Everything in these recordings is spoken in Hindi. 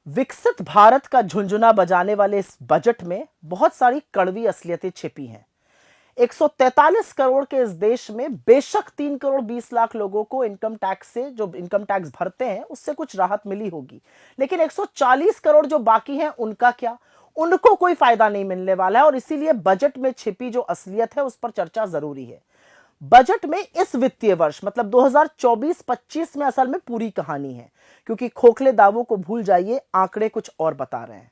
विकसित भारत का झुंझुना बजाने वाले इस बजट में बहुत सारी कड़वी असलियतें छिपी हैं। 143 करोड़ के इस देश में बेशक 3 करोड़ 20 लाख लोगों को इनकम टैक्स से, जो इनकम टैक्स भरते हैं, उससे कुछ राहत मिली होगी, लेकिन 140 करोड़ जो बाकी हैं उनका क्या? उनको कोई फायदा नहीं मिलने वाला है। और इसीलिए बजट में छिपी जो असलियत है उस पर चर्चा जरूरी है। बजट में इस वित्तीय वर्ष मतलब 2024-25 में असल में पूरी कहानी है, क्योंकि खोखले दावों को भूल जाइए, आंकड़े कुछ और बता रहे हैं।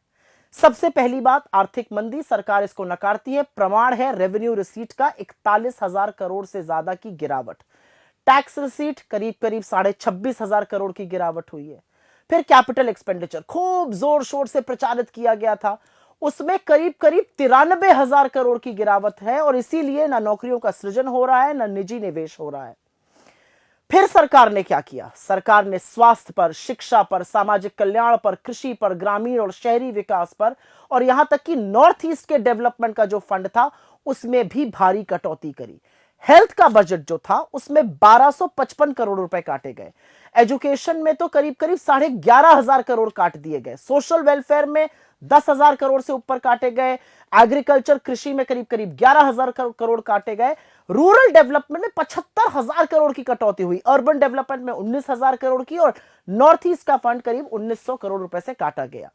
सबसे पहली बात, आर्थिक मंदी, सरकार इसको नकारती है। प्रमाण है रेवेन्यू रिसीट का 41,000 करोड़ से ज्यादा की गिरावट। टैक्स रिसीट करीब करीब 26,500 करोड़ की गिरावट हुई है। फिर कैपिटल एक्सपेंडिचर खूब जोर शोर से प्रचारित किया गया था, उसमें करीब करीब 93,000 करोड़ की गिरावट है। और इसीलिए ना नौकरियों का सृजन हो रहा है, ना निजी निवेश हो रहा है। फिर सरकार ने क्या किया? सरकार ने स्वास्थ्य पर, शिक्षा पर, सामाजिक कल्याण पर, कृषि पर, ग्रामीण और शहरी विकास पर, और यहां तक कि नॉर्थ ईस्ट के डेवलपमेंट का जो फंड था उसमें भी भारी कटौती करी। हेल्थ का बजट जो था उसमें 1255 करोड़ रुपए काटे गए। एजुकेशन में तो करीब करीब 11,500 करोड़ काट दिए गए। सोशल वेलफेयर में 10,000 करोड़ से ऊपर काटे गए। एग्रीकल्चर, कृषि में करीब करीब 11,000 करोड़ काटे गए। रूरल डेवलपमेंट में 75,000 करोड़ की कटौती हुई। अर्बन डेवलपमेंट में 19,000 करोड़ की, और नॉर्थ ईस्ट का फंड करीब 1,900 करोड़ रुपए से काटा गया।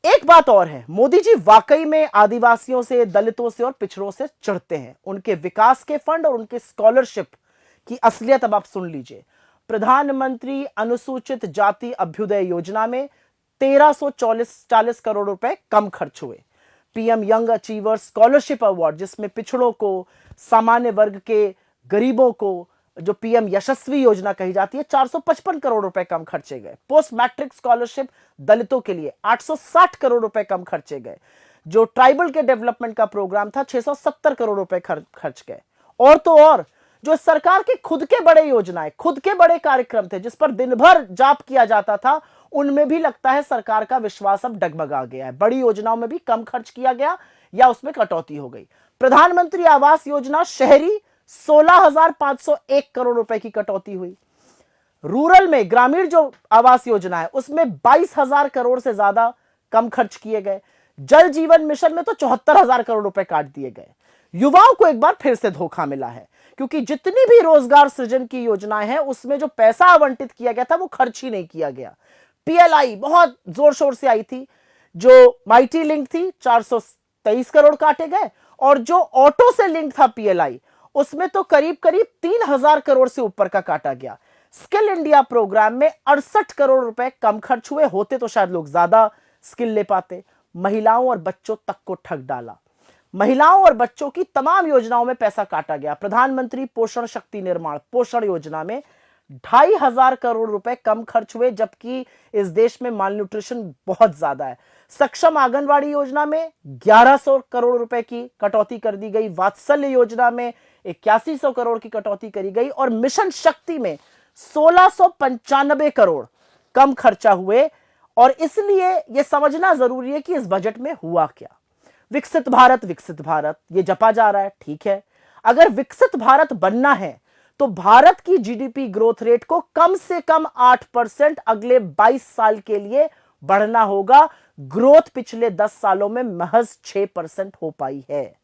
एक बात और है, मोदी जी वाकई में आदिवासियों से, दलितों से और पिछड़ों से चिढ़ते हैं। उनके विकास के फंड और उनके स्कॉलरशिप की असलियत अब आप सुन लीजिए। प्रधानमंत्री अनुसूचित जाति अभ्युदय योजना में 1,340 करोड़ रुपए कम खर्च हुए। PM young achiever scholarship award, जिसमें पिछड़ों को, सामान्य वर्ग के, गरीबों को, जो पीएम यशस्वी योजना कही जाती है, 455 करोड़ रुपए कम खर्चे गए। पोस्ट मैट्रिक स्कॉलरशिप दलितों के लिए 860 करोड़ रुपए कम खर्चे गए। जो ट्राइबल के डेवलपमेंट का प्रोग्राम था, 670 करोड़ रुपए खर्च गए। और तो और जो सरकार के खुद के बड़े योजनाएं, खुद के बड़े कार्यक्रम थे जिस पर दिन भर जाप किया जाता था, उनमें भी लगता है सरकार का विश्वास अब डगमगा गया है। बड़ी योजनाओं में भी कम खर्च किया गया या उसमें कटौती हो गई। प्रधानमंत्री आवास योजना शहरी 16,501 करोड़ रुपए की कटौती हुई। रूरल में, ग्रामीण जो आवास योजना है उसमें 22,000 करोड़ से ज्यादा कम खर्च किए गए। जल जीवन मिशन में तो 74,000 करोड़ रुपए काट दिए गए। युवाओं को एक बार फिर से धोखा मिला है, क्योंकि जितनी भी रोजगार सृजन की योजनाएं हैं उसमें जो पैसा आवंटित किया गया था वो खर्च ही नहीं किया गया। पीएलआई बहुत जोर शोर से आई थी, जो माइटी लिंक थी, 423 करोड़ काटे गए। और जो ऑटो से लिंक था पीएलआई, उसमें तो करीब करीब 3,000 करोड़ से ऊपर का काटा गया। स्किल इंडिया प्रोग्राम में 68 करोड़ रुपए कम खर्च हुए, होते तो शायद लोग ज्यादा स्किल ले पाते। महिलाओं और बच्चों तक को ठग डाला। महिलाओं और बच्चों की तमाम योजनाओं में पैसा काटा गया। प्रधानमंत्री पोषण शक्ति निर्माण पोषण योजना में 2,500 करोड़ रुपए कम खर्च हुए, जबकि इस देश में माल न्यूट्रिशन बहुत ज्यादा है। सक्षम आंगनवाड़ी योजना में 1,100 करोड़ रुपए की कटौती कर दी गई। वात्सल्य योजना में 8100 करोड़ की कटौती करी गई। और मिशन शक्ति में 1,695 करोड़ कम खर्चा हुए। और इसलिए यह समझना जरूरी है कि इस बजट में हुआ क्या। विकसित भारत ये जपा जा रहा है, ठीक है। अगर विकसित भारत बनना है तो भारत की जीडीपी ग्रोथ रेट को कम से कम 8% अगले 22 साल के लिए बढ़ना होगा। ग्रोथ पिछले 10 सालों में महज 6% हो पाई है।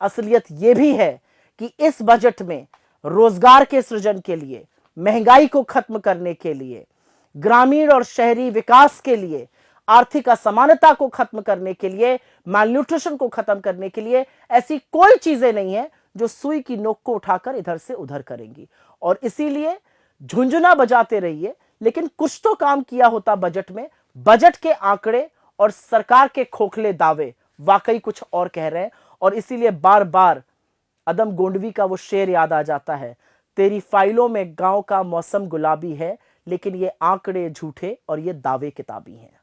असलियत यह भी है कि इस बजट में रोजगार के सृजन के लिए, महंगाई को खत्म करने के लिए, ग्रामीण और शहरी विकास के लिए, आर्थिक असमानता को खत्म करने के लिए, मालन्यूट्रिशन को खत्म करने के लिए ऐसी कोई चीजें नहीं है जो सुई की नोक को उठाकर इधर से उधर करेंगी। और इसीलिए झुंझुना बजाते रहिए, लेकिन कुछ तो काम किया होता बजट में। बजट के आंकड़े और सरकार के खोखले दावे वाकई कुछ और कह रहे हैं। और इसीलिए बार बार अदम गोंडवी का वो शेर याद आ जाता है, तेरी फाइलों में गांव का मौसम गुलाबी है, लेकिन ये आंकड़े झूठे और ये दावे किताबी हैं।